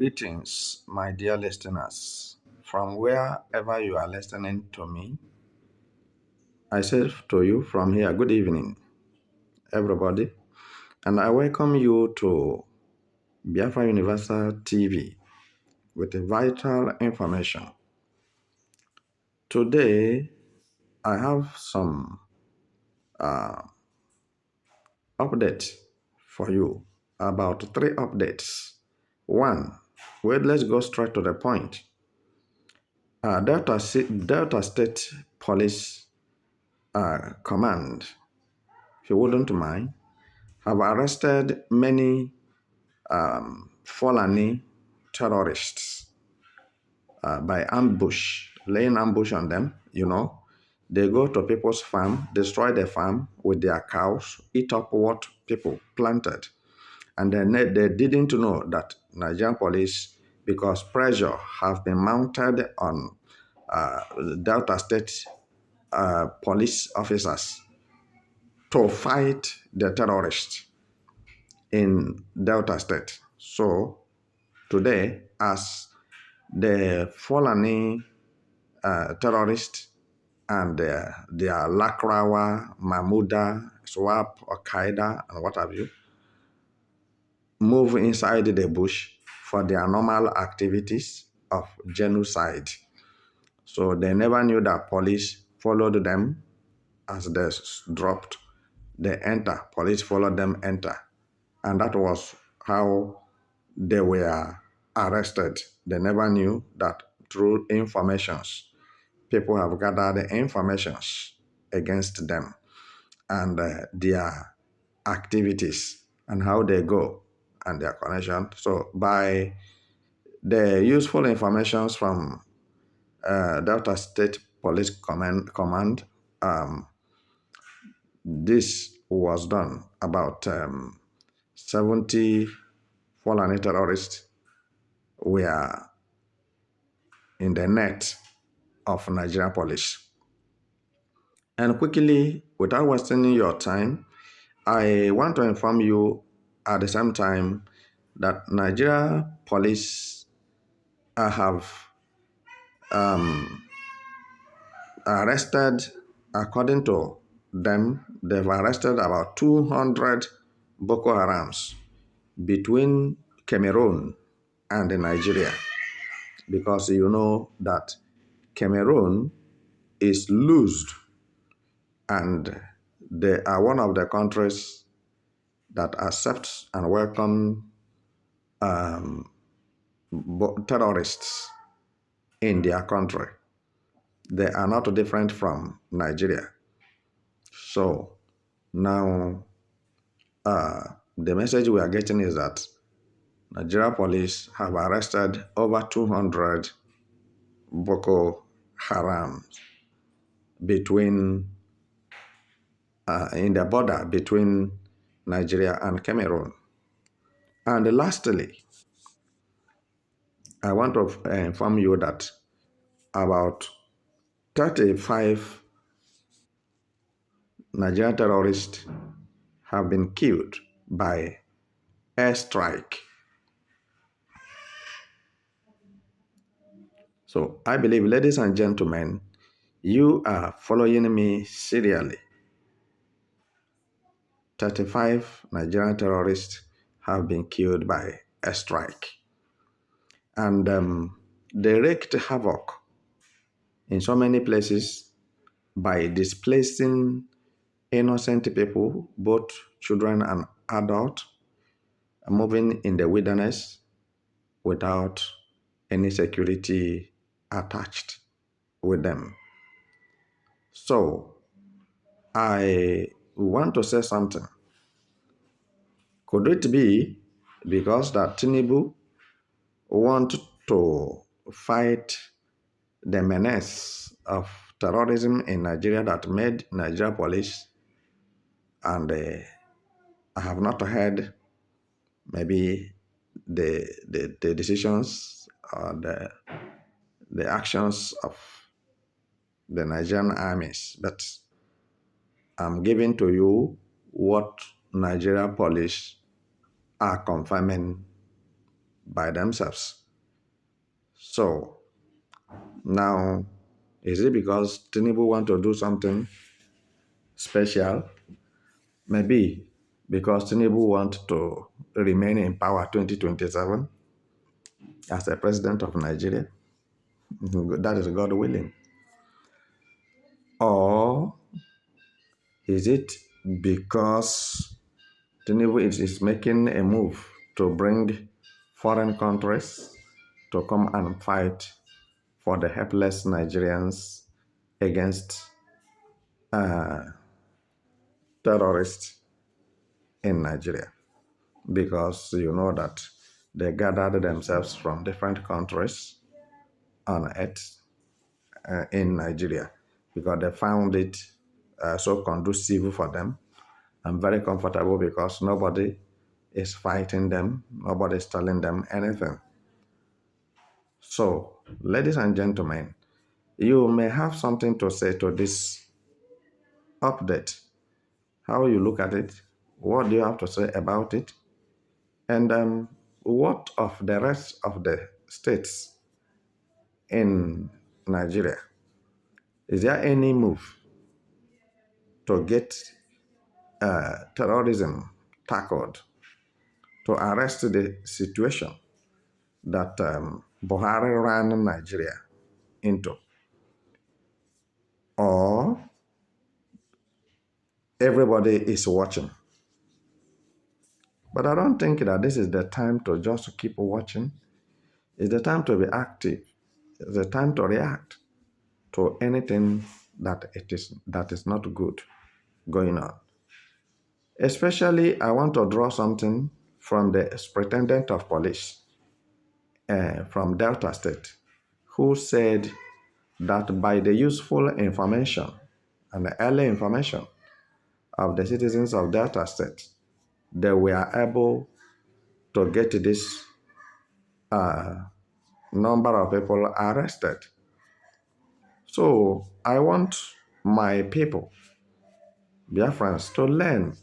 Greetings, my dear listeners. From wherever you are listening to me, I say to you from here, good evening, everybody. And I welcome you to Biafra Universal TV with vital information. Today, I have some uh, updates for you, about three updates. One, let's go straight to the point. Delta State Police Command, if you wouldn't mind, have arrested many Fulani terrorists by ambush, laying ambush on them. They go to people's farm, destroy the farm with their cows, eat up what people planted. And then they didn't know that Nigerian police, because pressure have been mounted on uh, Delta State police officers to fight the terrorists in Delta State. So today, as the Fulani terrorists and their Lakrawa, Mahmuda, Swap, or Kpaied, and what have you, move inside the bush for their normal activities of genocide. So they never knew that police followed them as they dropped. They enter, police followed them, enter. And that was how they were arrested. They never knew that through informations, people have gathered informations against them and their activities and how they go and their connection. So by the useful informations from Delta State Police Command, this was done. About 70 Fulani terrorists were in the net of Nigerian police. And quickly, without wasting your time, I want to inform you at the same time that Nigeria police have arrested, according to them, they've arrested about 200 Bøkoharams between Cameroon and Nigeria, because you know that Cameroon is loosed and they are one of the countries that accepts and welcome terrorists in their country. They are not different from Nigeria. So now the message we are getting is that Nigeria police have arrested over 200 Boko Haram between in the border between Nigeria and Cameroon. And lastly, I want to inform you that about 35 Nigerian terrorists have been killed by airstrike. So I believe, ladies and gentlemen, you are following me serially. 35 Nigerian terrorists have been killed by airstrike. And they wreaked havoc in so many places by displacing innocent people, both children and adults, moving in the wilderness without any security attached with them. So I want to say something. Could it be because that Tinubu want to fight the menace of terrorism in Nigeria that made Nigeria police, and I have not heard maybe the decisions or the actions of the Nigerian armies, but I'm giving to you what Nigeria police are confirming by themselves. So now, is it because Tinubu want to do something special? Maybe because Tinubu want to remain in power 2027 as the president of Nigeria. That is God willing. Or is it because Tinubu is making a move to bring foreign countries to come and fight for the helpless Nigerians against terrorists in Nigeria? Because you know that they gathered themselves from different countries on earth in Nigeria because they found it so conducive for them and very comfortable because nobody is fighting them, nobody is telling them anything. So, ladies and gentlemen, you may have something to say to this update. How you look at it? What do you have to say about it? And what of the rest of the states in Nigeria? Is there any move to get terrorism tackled, to arrest the situation that Buhari ran Nigeria into? Or everybody is watching? But I don't think that this is the time to just keep watching. It's the time to be active. It's the time to react to anything that is not good going on. Especially, I want to draw something from the superintendent of police from Delta State, who said that by the useful information and the early information of the citizens of Delta State, they were able to get this number of people arrested. So I want my people, Biafrans, to learn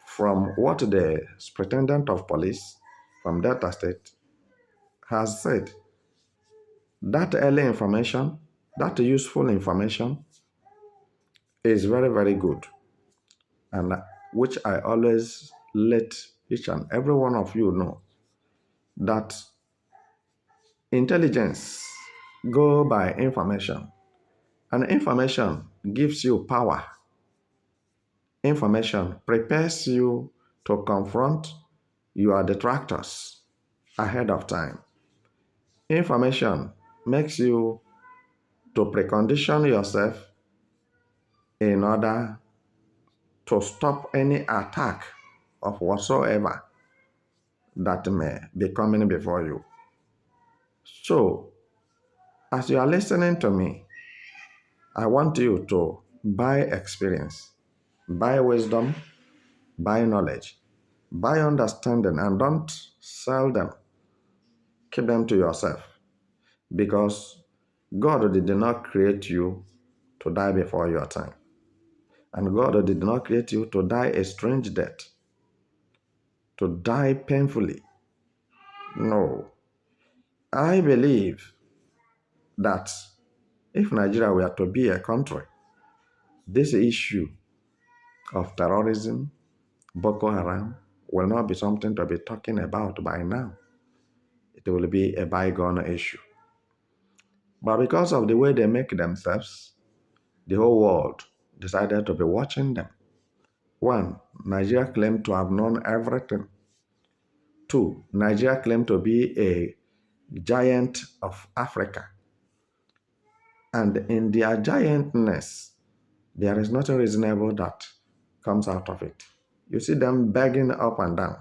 from what the superintendent of police from Delta State has said. That early information, that useful information is very, very good. And which I always let each and every one of you know that intelligence go by information. And information gives you power. Information prepares you to confront your detractors ahead of time. Information makes you to precondition yourself in order to stop any attack of whatsoever that may be coming before you. So, as you are listening to me, I want you to buy experience, buy wisdom, buy knowledge, buy understanding, and don't sell them. Keep them to yourself because God did not create you to die before your time. And God did not create you to die a strange death, to die painfully. No. I believe that if Nigeria were to be a country, this issue of terrorism, Bøkoharam, will not be something to be talking about by now. It will be a bygone issue. But because of the way they make themselves, the whole world decided to be watching them. One, Nigeria claimed to have known everything. Two, Nigeria claimed to be a giant of Africa. And in their giantness, there is nothing reasonable that comes out of it. You see them begging up and down.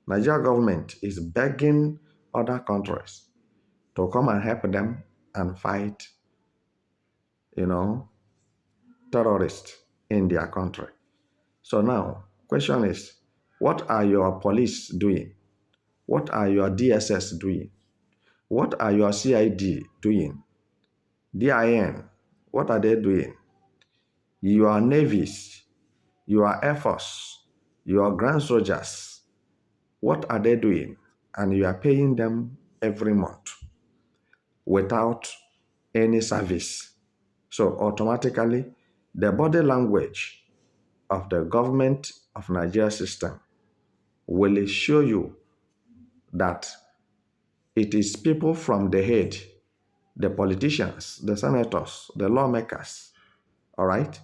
Nigeria government is begging other countries to come and help them and fight, terrorists in their country. So now, question is, what are your police doing? What are your DSS doing? What are your CID doing? DIN, what are they doing? Your navies, your air force, your grand soldiers, what are they doing? and you are paying them every month without any service. So automatically, the body language of the government of Nigeria system will show you that it is people from the head, the politicians, the senators, the lawmakers, all right,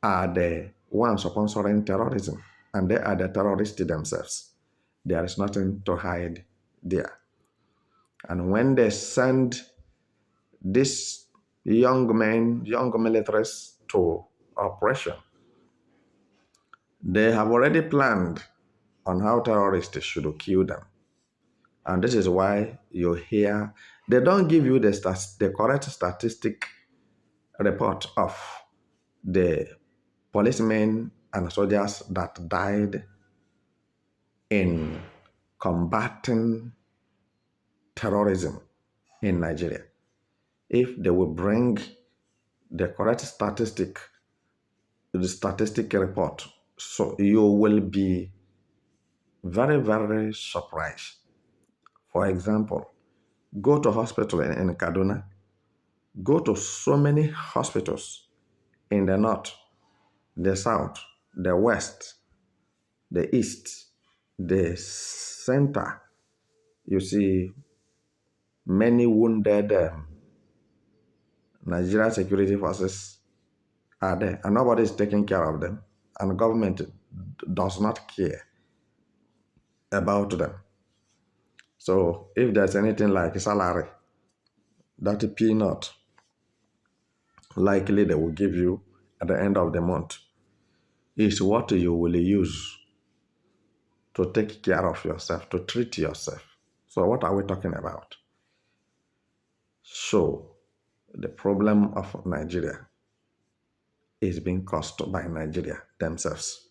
are the ones sponsoring terrorism, and they are the terrorists themselves. There is nothing to hide there. And when they send these young men, young militaries to operation, they have already planned on how terrorists should kill them. And this is why you hear, they don't give you the correct statistic report of the policemen and soldiers that died in combating terrorism in Nigeria. If they will bring the correct the statistic report, so you will be very, very surprised. For example, go to hospital in Kaduna, go to so many hospitals in the north, the south, the west, the east, the center. You see many wounded Nigeria security forces are there, and nobody is taking care of them, and the government does not care about them. So if there's anything like salary, that peanut, likely they will give you at the end of the month, is what you will use to take care of yourself, to treat yourself. So what are we talking about? So the problem of Nigeria is being caused by Nigeria themselves.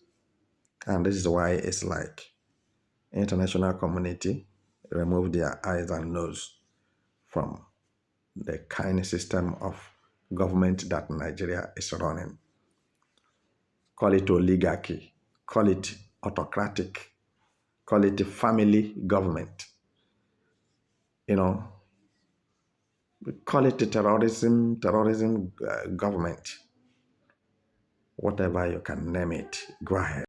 And this is why it's like international community remove their eyes and nose from the kind of system of government that Nigeria is running. Call it oligarchy, call it autocratic, call it family government. Call it terrorism government. Whatever you can name it, go ahead.